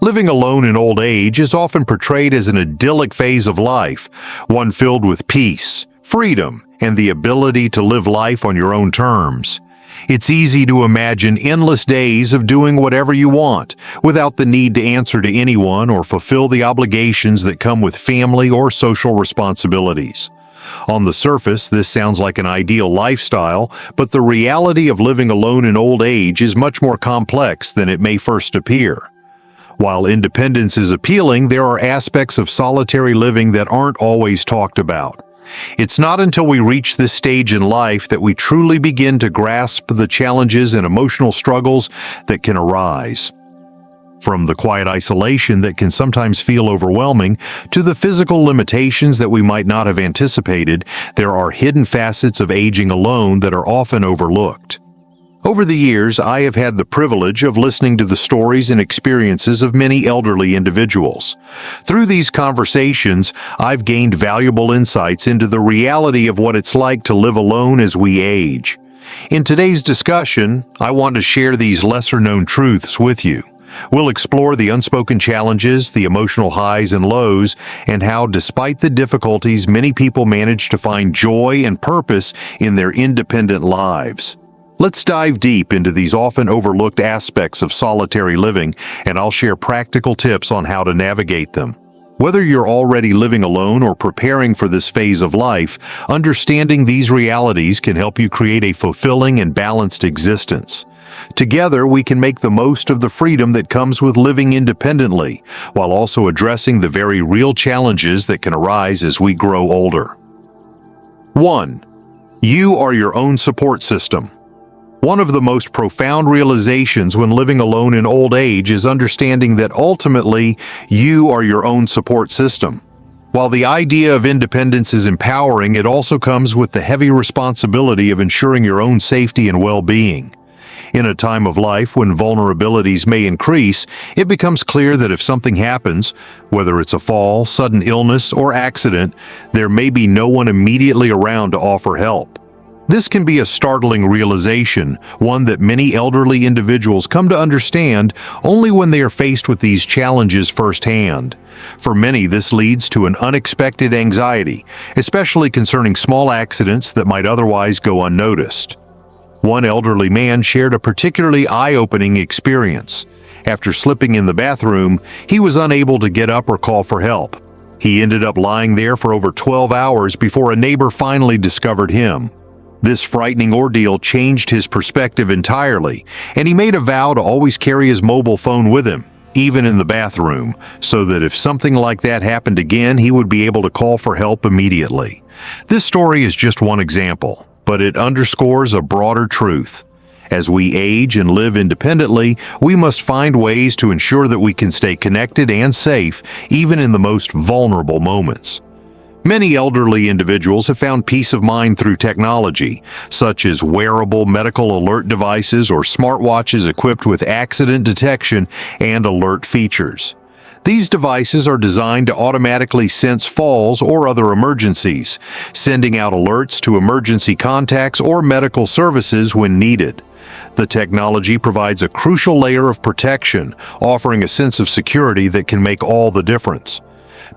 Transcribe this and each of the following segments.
Living alone in old age is often portrayed as an idyllic phase of life, one filled with peace, freedom, and the ability to live life on your own terms. It's easy to imagine endless days of doing whatever you want, without the need to answer to anyone or fulfill the obligations that come with family or social responsibilities. On the surface, this sounds like an ideal lifestyle, but the reality of living alone in old age is much more complex than it may first appear. While independence is appealing, there are aspects of solitary living that aren't always talked about. It's not until we reach this stage in life that we truly begin to grasp the challenges and emotional struggles that can arise. From the quiet isolation that can sometimes feel overwhelming to the physical limitations that we might not have anticipated, there are hidden facets of aging alone that are often overlooked. Over the years, I have had the privilege of listening to the stories and experiences of many elderly individuals. Through these conversations, I've gained valuable insights into the reality of what it's like to live alone as we age. In today's discussion, I want to share these lesser-known truths with you. We'll explore the unspoken challenges, the emotional highs and lows, and how, despite the difficulties, many people manage to find joy and purpose in their independent lives. Let's dive deep into these often overlooked aspects of solitary living, and I'll share practical tips on how to navigate them. Whether you're already living alone or preparing for this phase of life, understanding these realities can help you create a fulfilling and balanced existence. Together, we can make the most of the freedom that comes with living independently, while also addressing the very real challenges that can arise as we grow older. 1. You are your own support system. One of the most profound realizations when living alone in old age is understanding that ultimately, you are your own support system. While the idea of independence is empowering, it also comes with the heavy responsibility of ensuring your own safety and well-being. In a time of life when vulnerabilities may increase, it becomes clear that if something happens, whether it's a fall, sudden illness, or accident, there may be no one immediately around to offer help. This can be a startling realization, one that many elderly individuals come to understand only when they are faced with these challenges firsthand. For many, this leads to an unexpected anxiety, especially concerning small accidents that might otherwise go unnoticed. One elderly man shared a particularly eye-opening experience. After slipping in the bathroom, he was unable to get up or call for help. He ended up lying there for over 12 hours before a neighbor finally discovered him. This frightening ordeal changed his perspective entirely, and he made a vow to always carry his mobile phone with him, even in the bathroom, so that if something like that happened again, he would be able to call for help immediately. This story is just one example, but it underscores a broader truth. As we age and live independently, we must find ways to ensure that we can stay connected and safe, even in the most vulnerable moments. Many elderly individuals have found peace of mind through technology, such as wearable medical alert devices or smartwatches equipped with accident detection and alert features. These devices are designed to automatically sense falls or other emergencies, sending out alerts to emergency contacts or medical services when needed. The technology provides a crucial layer of protection, offering a sense of security that can make all the difference.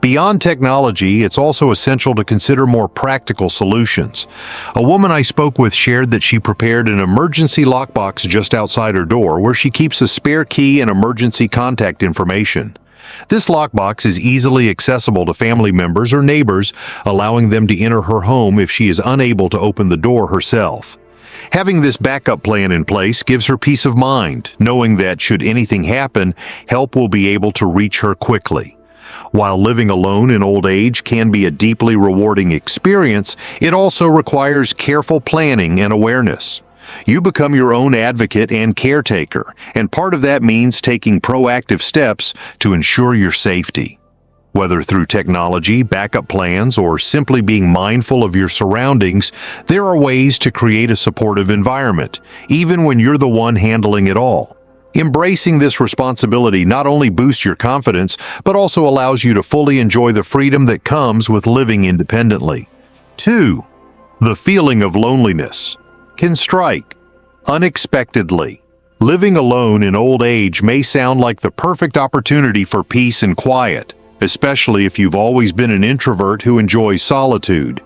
Beyond technology, it's also essential to consider more practical solutions. A woman I spoke with shared that she prepared an emergency lockbox just outside her door where she keeps a spare key and emergency contact information. This lockbox is easily accessible to family members or neighbors, allowing them to enter her home if she is unable to open the door herself. Having this backup plan in place gives her peace of mind, knowing that should anything happen, help will be able to reach her quickly. While living alone in old age can be a deeply rewarding experience, it also requires careful planning and awareness. You become your own advocate and caretaker, and part of that means taking proactive steps to ensure your safety. Whether through technology, backup plans, or simply being mindful of your surroundings, there are ways to create a supportive environment, even when you're the one handling it all. Embracing this responsibility not only boosts your confidence, but also allows you to fully enjoy the freedom that comes with living independently. 2. The feeling of loneliness can strike unexpectedly. Living alone in old age may sound like the perfect opportunity for peace and quiet, especially if you've always been an introvert who enjoys solitude.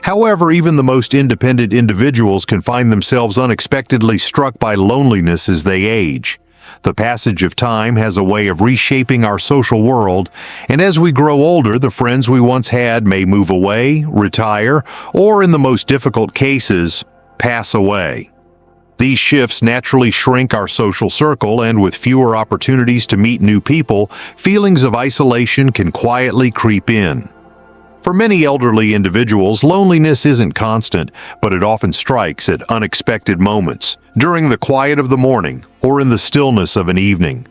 However, even the most independent individuals can find themselves unexpectedly struck by loneliness as they age. The passage of time has a way of reshaping our social world, and as we grow older, the friends we once had may move away, retire, or in the most difficult cases, pass away. These shifts naturally shrink our social circle, and with fewer opportunities to meet new people, feelings of isolation can quietly creep in. For many elderly individuals, loneliness isn't constant, but it often strikes at unexpected moments, during the quiet of the morning or in the stillness of an evening.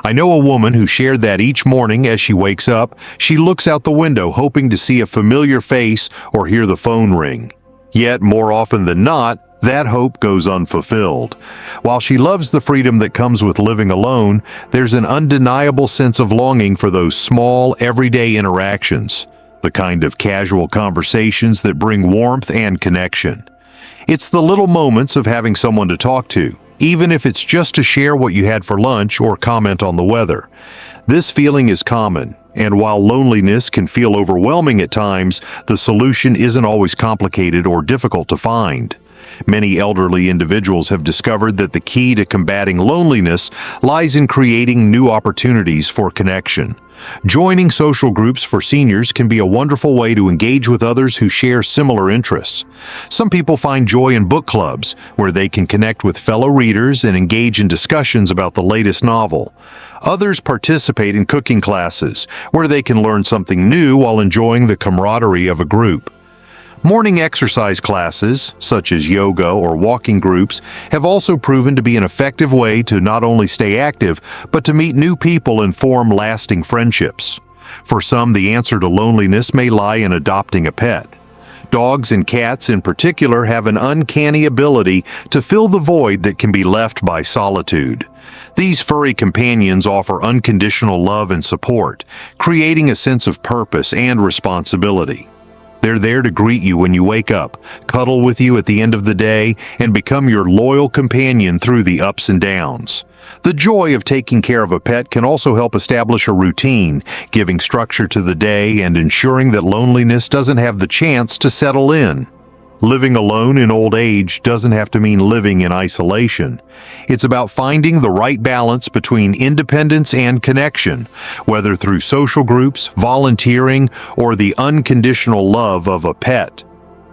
I know a woman who shared that each morning as she wakes up, she looks out the window hoping to see a familiar face or hear the phone ring. Yet, more often than not, that hope goes unfulfilled. While she loves the freedom that comes with living alone, there's an undeniable sense of longing for those small, everyday interactions, the kind of casual conversations that bring warmth and connection. It's the little moments of having someone to talk to, even if it's just to share what you had for lunch or comment on the weather. This feeling is common, and while loneliness can feel overwhelming at times, the solution isn't always complicated or difficult to find. Many elderly individuals have discovered that the key to combating loneliness lies in creating new opportunities for connection. Joining social groups for seniors can be a wonderful way to engage with others who share similar interests. Some people find joy in book clubs, where they can connect with fellow readers and engage in discussions about the latest novel. Others participate in cooking classes, where they can learn something new while enjoying the camaraderie of a group. Morning exercise classes, such as yoga or walking groups, have also proven to be an effective way to not only stay active, but to meet new people and form lasting friendships. For some, the answer to loneliness may lie in adopting a pet. Dogs and cats in particular have an uncanny ability to fill the void that can be left by solitude. These furry companions offer unconditional love and support, creating a sense of purpose and responsibility. They're there to greet you when you wake up, cuddle with you at the end of the day, and become your loyal companion through the ups and downs. The joy of taking care of a pet can also help establish a routine, giving structure to the day and ensuring that loneliness doesn't have the chance to settle in. Living alone in old age doesn't have to mean living in isolation. It's about finding the right balance between independence and connection, whether through social groups, volunteering, or the unconditional love of a pet.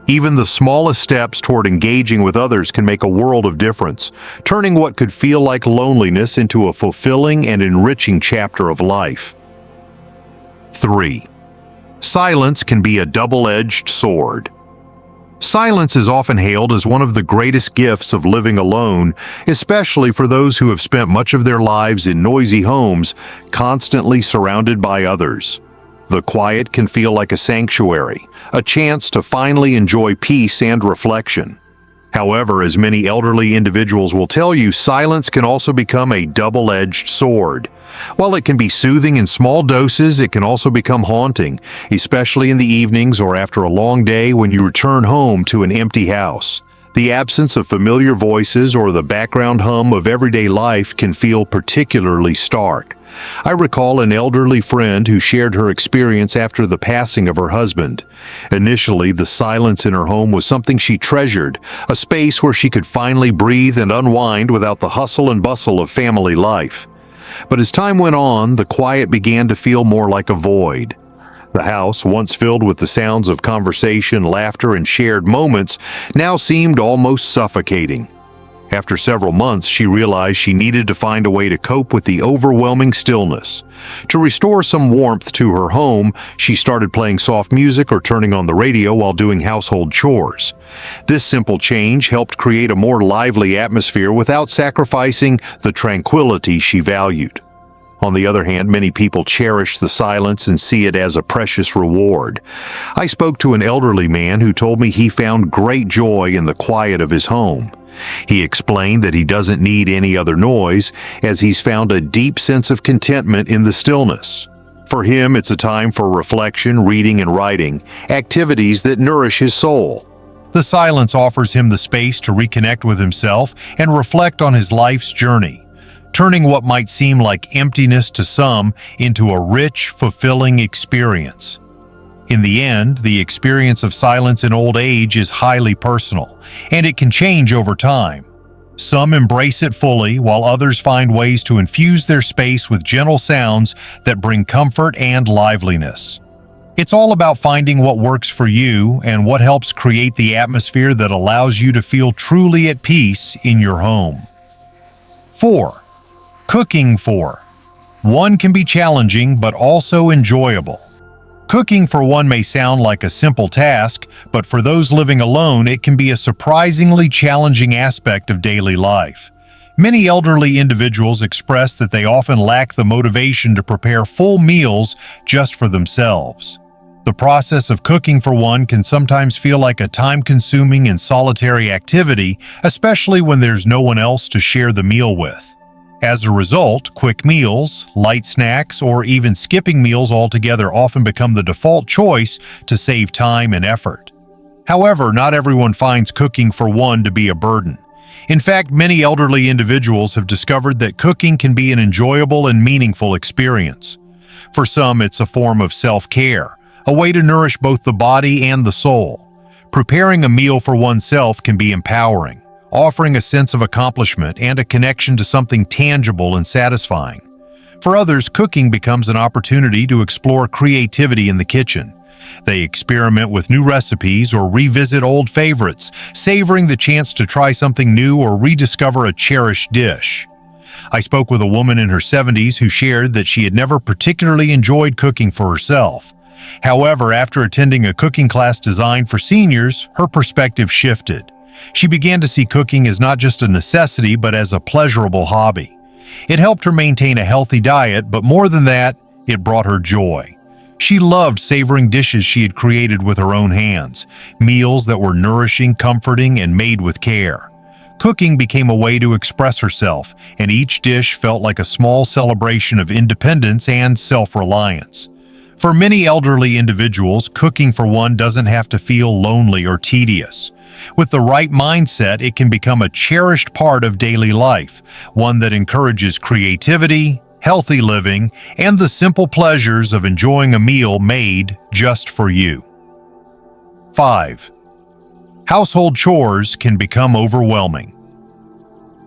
Even the smallest steps toward engaging with others can make a world of difference, turning what could feel like loneliness into a fulfilling and enriching chapter of life. 3. Silence can be a double-edged sword. Silence is often hailed as one of the greatest gifts of living alone, especially for those who have spent much of their lives in noisy homes, constantly surrounded by others. The quiet can feel like a sanctuary, a chance to finally enjoy peace and reflection. However, as many elderly individuals will tell you, silence can also become a double-edged sword. While it can be soothing in small doses, it can also become haunting, especially in the evenings or after a long day when you return home to an empty house. The absence of familiar voices or the background hum of everyday life can feel particularly stark. I recall an elderly friend who shared her experience after the passing of her husband. Initially, the silence in her home was something she treasured, a space where she could finally breathe and unwind without the hustle and bustle of family life. But as time went on, the quiet began to feel more like a void. The house, once filled with the sounds of conversation, laughter, and shared moments, now seemed almost suffocating. After several months, she realized she needed to find a way to cope with the overwhelming stillness. To restore some warmth to her home, she started playing soft music or turning on the radio while doing household chores. This simple change helped create a more lively atmosphere without sacrificing the tranquility she valued. On the other hand, many people cherish the silence and see it as a precious reward. I spoke to an elderly man who told me he found great joy in the quiet of his home. He explained that he doesn't need any other noise, as he's found a deep sense of contentment in the stillness. For him, it's a time for reflection, reading, and writing, activities that nourish his soul. The The silence offers him the space to reconnect with himself and reflect on his life's journey, turning what might seem like emptiness to some into a rich, fulfilling experience. In the end, the experience of silence in old age is highly personal, and it can change over time. Some embrace it fully, while others find ways to infuse their space with gentle sounds that bring comfort and liveliness. It's all about finding what works for you and what helps create the atmosphere that allows you to feel truly at peace in your home. 4. Cooking for. One can be challenging but also enjoyable. Cooking for one may sound like a simple task, but for those living alone, it can be a surprisingly challenging aspect of daily life. Many elderly individuals express that they often lack the motivation to prepare full meals just for themselves. The process of cooking for one can sometimes feel like a time-consuming and solitary activity, especially when there's no one else to share the meal with. As a result, quick meals, light snacks, or even skipping meals altogether often become the default choice to save time and effort. However, not everyone finds cooking for one to be a burden. In fact, many elderly individuals have discovered that cooking can be an enjoyable and meaningful experience. For some, it's a form of self-care, a way to nourish both the body and the soul. Preparing a meal for oneself can be empowering, offering a sense of accomplishment and a connection to something tangible and satisfying. For others, cooking becomes an opportunity to explore creativity in the kitchen. They experiment with new recipes or revisit old favorites, savoring the chance to try something new or rediscover a cherished dish. I spoke with a woman in her 70s who shared that she had never particularly enjoyed cooking for herself. However, after attending a cooking class designed for seniors, her perspective shifted. She began to see cooking as not just a necessity, but as a pleasurable hobby. It helped her maintain a healthy diet, but more than that, it brought her joy. She loved savoring dishes she had created with her own hands, meals that were nourishing, comforting, and made with care. Cooking became a way to express herself, and each dish felt like a small celebration of independence and self-reliance. For many elderly individuals, cooking for one doesn't have to feel lonely or tedious. With the right mindset, it can become a cherished part of daily life, one that encourages creativity, healthy living, and the simple pleasures of enjoying a meal made just for you. 5. Household chores can become overwhelming.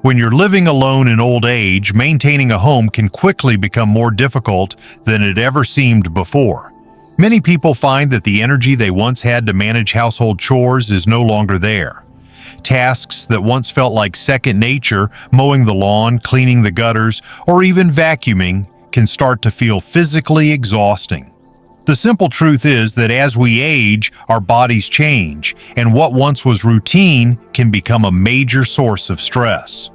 When you're living alone in old age, maintaining a home can quickly become more difficult than it ever seemed before. Many people find that the energy they once had to manage household chores is no longer there. Tasks that once felt like second nature, mowing the lawn, cleaning the gutters, or even vacuuming, can start to feel physically exhausting. The simple truth is that as we age, our bodies change, and what once was routine can become a major source of stress.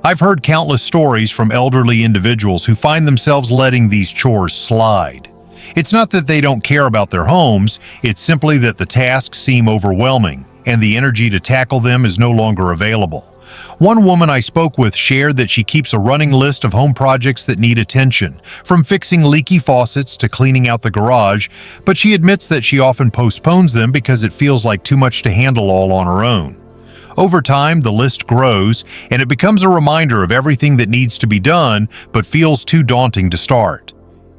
I've heard countless stories from elderly individuals who find themselves letting these chores slide. It's not that they don't care about their homes, it's simply that the tasks seem overwhelming, and the energy to tackle them is no longer available. One woman I spoke with shared that she keeps a running list of home projects that need attention, from fixing leaky faucets to cleaning out the garage, but she admits that she often postpones them because it feels like too much to handle all on her own. Over time, the list grows, and it becomes a reminder of everything that needs to be done but feels too daunting to start.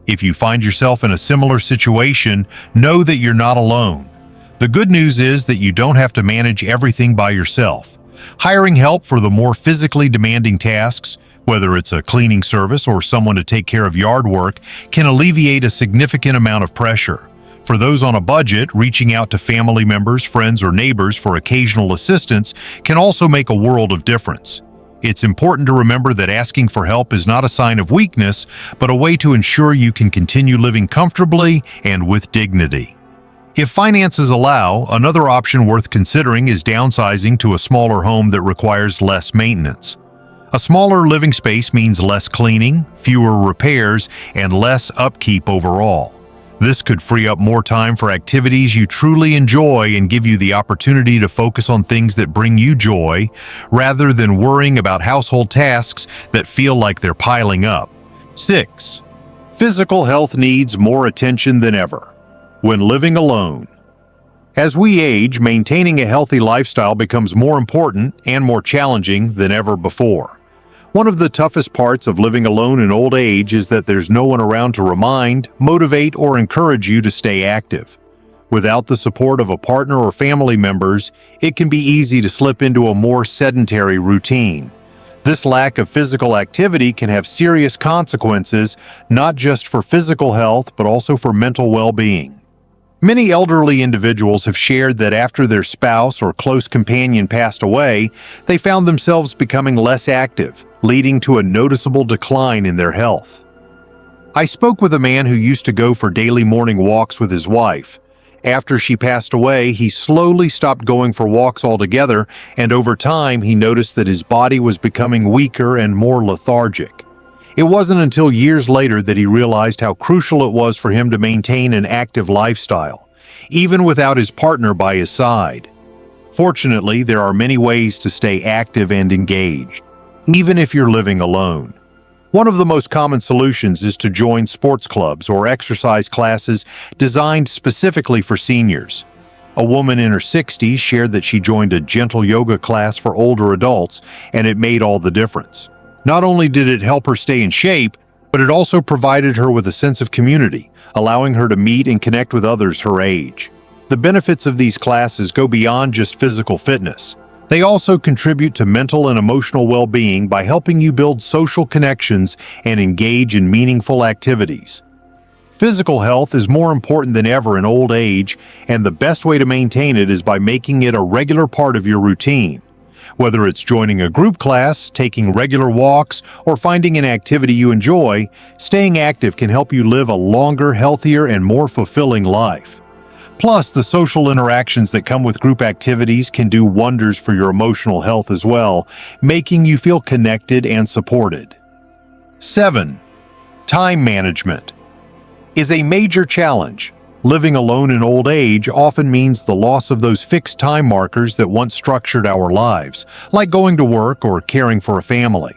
If you find yourself in a similar situation, know that you're not alone. The good news is that you don't have to manage everything by yourself. Hiring help for the more physically demanding tasks, whether it's a cleaning service or someone to take care of yard work, can alleviate a significant amount of pressure. For those on a budget, reaching out to family members, friends, or neighbors for occasional assistance can also make a world of difference. It's important to remember that asking for help is not a sign of weakness, but a way to ensure you can continue living comfortably and with dignity. If finances allow, another option worth considering is downsizing to a smaller home that requires less maintenance. A smaller living space means less cleaning, fewer repairs, and less upkeep overall. This could free up more time for activities you truly enjoy and give you the opportunity to focus on things that bring you joy, rather than worrying about household tasks that feel like they're piling up. 6. Physical health needs more attention than ever. When living alone. As we age, maintaining a healthy lifestyle becomes more important and more challenging than ever before. One of the toughest parts of living alone in old age is that there's no one around to remind, motivate, or encourage you to stay active. Without the support of a partner or family members, it can be easy to slip into a more sedentary routine. This lack of physical activity can have serious consequences, not just for physical health, but also for mental well-being. Many elderly individuals have shared that after their spouse or close companion passed away, they found themselves becoming less active, leading to a noticeable decline in their health. I spoke with a man who used to go for daily morning walks with his wife. After she passed away, he slowly stopped going for walks altogether, and over time he noticed that his body was becoming weaker and more lethargic. It wasn't until years later that he realized how crucial it was for him to maintain an active lifestyle, even without his partner by his side. Fortunately, there are many ways to stay active and engaged, even if you're living alone. One of the most common solutions is to join sports clubs or exercise classes designed specifically for seniors. A woman in her 60s shared that she joined a gentle yoga class for older adults, and it made all the difference. Not only did it help her stay in shape, but it also provided her with a sense of community, allowing her to meet and connect with others her age. The benefits of these classes go beyond just physical fitness. They also contribute to mental and emotional well-being by helping you build social connections and engage in meaningful activities. Physical health is more important than ever in old age, and the best way to maintain it is by making it a regular part of your routine. Whether it's joining a group class, taking regular walks, or finding an activity you enjoy, staying active can help you live a longer, healthier, and more fulfilling life. Plus, the social interactions that come with group activities can do wonders for your emotional health as well, making you feel connected and supported. 7. Time management is a major challenge. Living alone in old age often means the loss of those fixed time markers that once structured our lives, like going to work or caring for a family.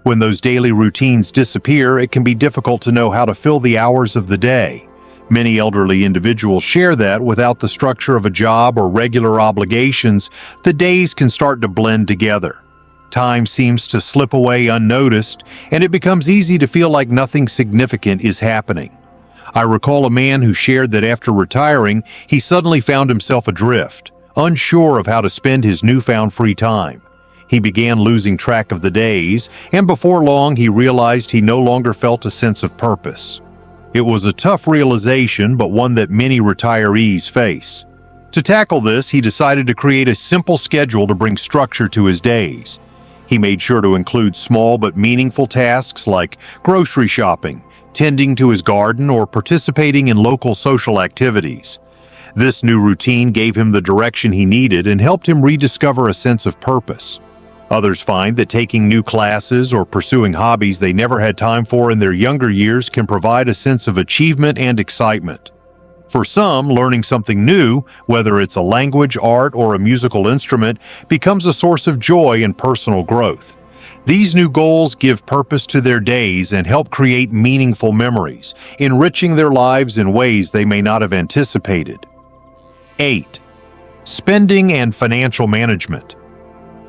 When those daily routines disappear, it can be difficult to know how to fill the hours of the day. Many elderly individuals share that without the structure of a job or regular obligations, the days can start to blend together. Time seems to slip away unnoticed, and it becomes easy to feel like nothing significant is happening. I recall a man who shared that after retiring, he suddenly found himself adrift, unsure of how to spend his newfound free time. He began losing track of the days, and before long he realized he no longer felt a sense of purpose. It was a tough realization, but one that many retirees face. To tackle this, he decided to create a simple schedule to bring structure to his days. He made sure to include small but meaningful tasks like grocery shopping, tending to his garden, or participating in local social activities. This new routine gave him the direction he needed and helped him rediscover a sense of purpose. Others find that taking new classes or pursuing hobbies they never had time for in their younger years can provide a sense of achievement and excitement. For some, learning something new, whether it's a language, art, or a musical instrument, becomes a source of joy and personal growth. These new goals give purpose to their days and help create meaningful memories, enriching their lives in ways they may not have anticipated. 8. Spending and financial management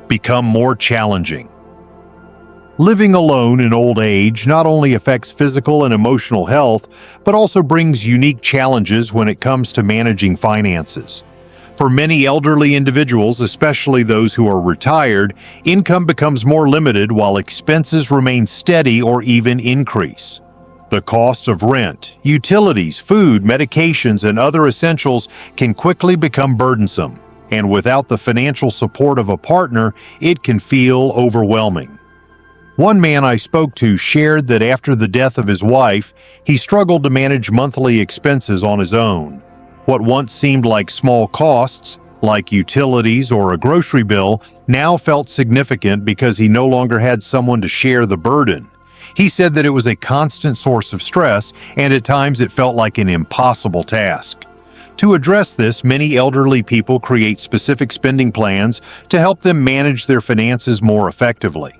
become more challenging. Living alone in old age not only affects physical and emotional health, but also brings unique challenges when it comes to managing finances. For many elderly individuals, especially those who are retired, income becomes more limited while expenses remain steady or even increase. The cost of rent, utilities, food, medications, and other essentials can quickly become burdensome, and without the financial support of a partner, it can feel overwhelming. One man I spoke to shared that after the death of his wife, he struggled to manage monthly expenses on his own. What once seemed like small costs, like utilities or a grocery bill, now felt significant because he no longer had someone to share the burden. He said that it was a constant source of stress, and at times it felt like an impossible task. To address this, many elderly people create specific spending plans to help them manage their finances more effectively.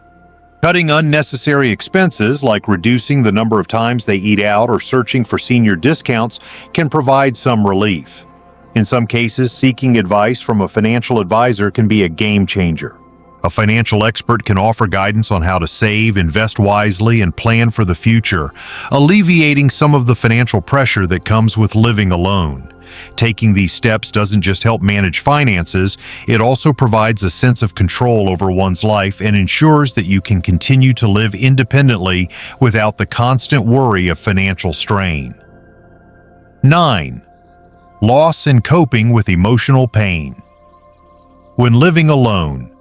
Cutting unnecessary expenses, like reducing the number of times they eat out or searching for senior discounts, can provide some relief. In some cases, seeking advice from a financial advisor can be a game changer. A financial expert can offer guidance on how to save, invest wisely, and plan for the future, alleviating some of the financial pressure that comes with living alone. Taking these steps doesn't just help manage finances, it also provides a sense of control over one's life and ensures that you can continue to live independently without the constant worry of financial strain. 9. Loss and coping with emotional pain. When living alone,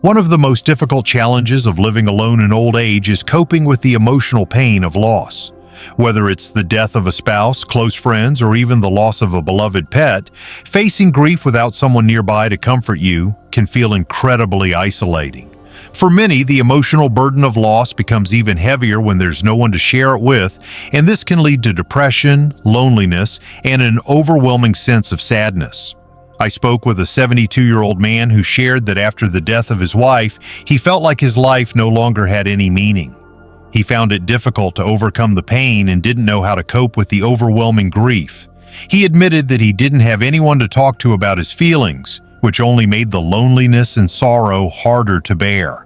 one of the most difficult challenges of living alone in old age is coping with the emotional pain of loss. Whether it's the death of a spouse, close friends, or even the loss of a beloved pet, facing grief without someone nearby to comfort you can feel incredibly isolating. For many, the emotional burden of loss becomes even heavier when there's no one to share it with, and this can lead to depression, loneliness, and an overwhelming sense of sadness. I spoke with a 72-year-old man who shared that after the death of his wife, he felt like his life no longer had any meaning. He found it difficult to overcome the pain and didn't know how to cope with the overwhelming grief. He admitted that he didn't have anyone to talk to about his feelings, which only made the loneliness and sorrow harder to bear.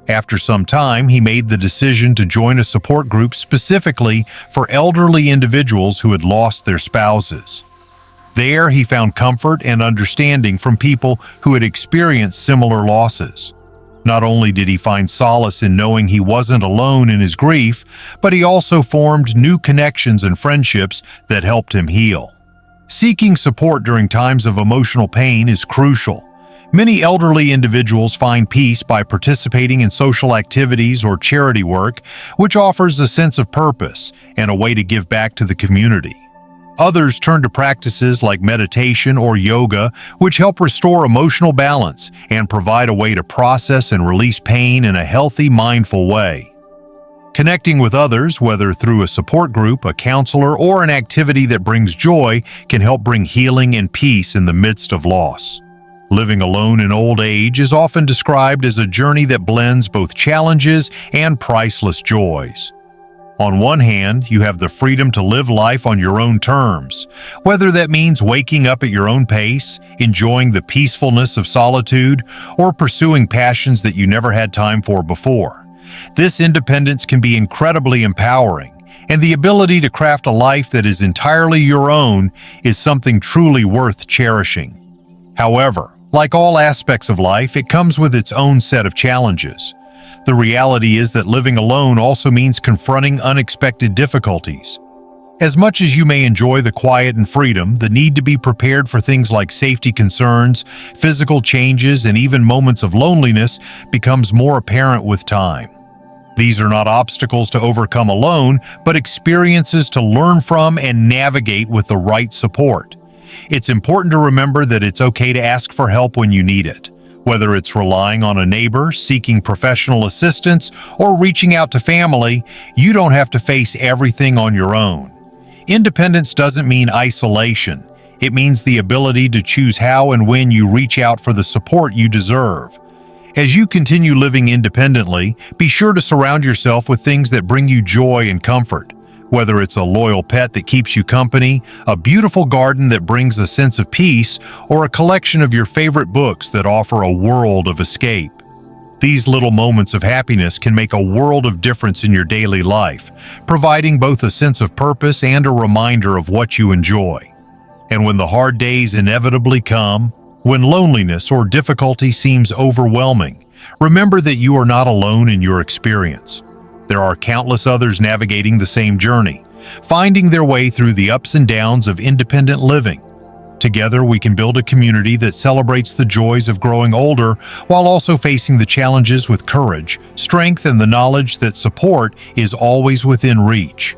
After some time, he made the decision to join a support group specifically for elderly individuals who had lost their spouses. There, he found comfort and understanding from people who had experienced similar losses. Not only did he find solace in knowing he wasn't alone in his grief, but he also formed new connections and friendships that helped him heal. Seeking support during times of emotional pain is crucial. Many elderly individuals find peace by participating in social activities or charity work, which offers a sense of purpose and a way to give back to the community. Others turn to practices like meditation or yoga, which help restore emotional balance and provide a way to process and release pain in a healthy, mindful way. Connecting with others, whether through a support group, a counselor, or an activity that brings joy, can help bring healing and peace in the midst of loss. Living alone in old age is often described as a journey that blends both challenges and priceless joys. On one hand, you have the freedom to live life on your own terms, whether that means waking up at your own pace, enjoying the peacefulness of solitude, or pursuing passions that you never had time for before. This independence can be incredibly empowering, and the ability to craft a life that is entirely your own is something truly worth cherishing. However, like all aspects of life, it comes with its own set of challenges. The reality is that living alone also means confronting unexpected difficulties. As much as you may enjoy the quiet and freedom, the need to be prepared for things like safety concerns, physical changes, and even moments of loneliness becomes more apparent with time. These are not obstacles to overcome alone, but experiences to learn from and navigate with the right support. It's important to remember that it's okay to ask for help when you need it. Whether it's relying on a neighbor, seeking professional assistance, or reaching out to family, you don't have to face everything on your own. Independence doesn't mean isolation. It means the ability to choose how and when you reach out for the support you deserve. As you continue living independently, be sure to surround yourself with things that bring you joy and comfort. Whether it's a loyal pet that keeps you company, a beautiful garden that brings a sense of peace, or a collection of your favorite books that offer a world of escape. These little moments of happiness can make a world of difference in your daily life, providing both a sense of purpose and a reminder of what you enjoy. And when the hard days inevitably come, when loneliness or difficulty seems overwhelming, remember that you are not alone in your experience. There are countless others navigating the same journey, finding their way through the ups and downs of independent living. Together, we can build a community that celebrates the joys of growing older while also facing the challenges with courage, strength, and the knowledge that support is always within reach.